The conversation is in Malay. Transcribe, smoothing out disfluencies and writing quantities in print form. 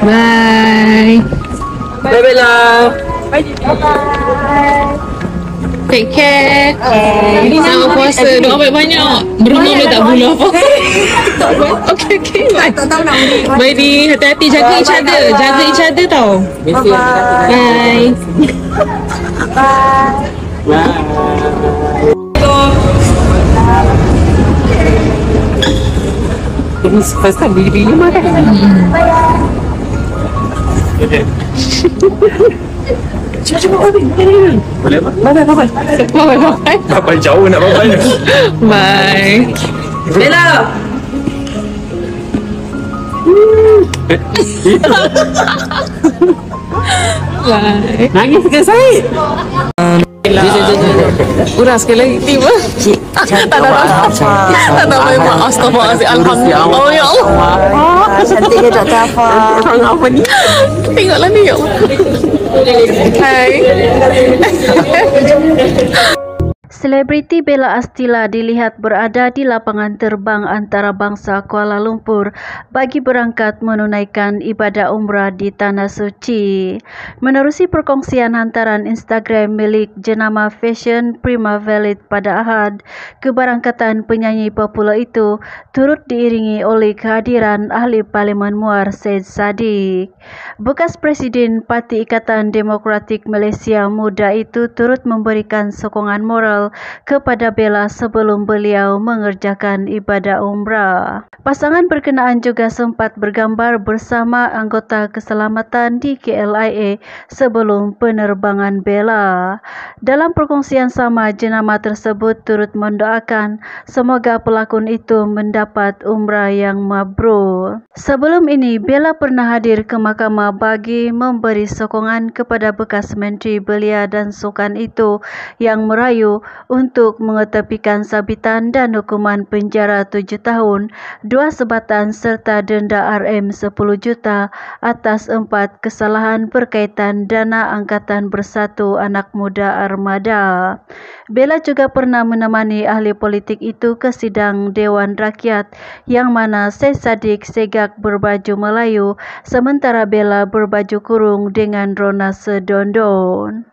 Bye. Bye Bella. Take care. Selamat puasa. Doa banyak-banyak. Berenang boleh tak bunuh apa? Okay. Bye. Bye di. Hati-hati. Jaga each other. Jaga each other tau. Bye. Ini first time bili-bili makan. Cuba boleh apa? Bye. Bye jauh nak bye. Bye. Bella. Bye. Nangis ke Syed? Kurang sekali lagi tiba. Tak ada memang astagfirullahaladzim. Alhamdulillah. Oh ya Allah. Cantiknya Dr. Afa. Orang apa ni? Tengoklah ni ya Allah. Hai. Selebriti Bella Astila dilihat berada di lapangan terbang antarabangsa Kuala Lumpur bagi berangkat menunaikan ibadah umrah di Tanah Suci. Menerusi perkongsian hantaran Instagram milik jenama Fashion Prima Valid pada Ahad, keberangkatan penyanyi popular itu turut diiringi oleh kehadiran Ahli Parlimen Muar Syed Saddiq. Bekas Presiden Parti Ikatan Demokratik Malaysia Muda itu turut memberikan sokongan moral kepada Bella sebelum beliau mengerjakan ibadah umrah. Pasangan berkenaan juga sempat bergambar bersama anggota keselamatan di KLIA sebelum penerbangan Bella. Dalam perkongsian sama, jenama tersebut turut mendoakan semoga pelakon itu mendapat umrah yang mabrur. Sebelum ini, Bella pernah hadir ke mahkamah bagi memberi sokongan kepada bekas Menteri Belia dan Sukan itu yang merayu untuk mengetepikan sabitan dan hukuman penjara 7 tahun, 2 sebatan serta denda RM 10 juta atas 4 kesalahan berkaitan dana Angkatan Bersatu Anak Muda Armada. Bella juga pernah menemani ahli politik itu ke sidang Dewan Rakyat yang mana Syed Saddiq segak berbaju Melayu sementara Bella berbaju kurung dengan rona sedondon.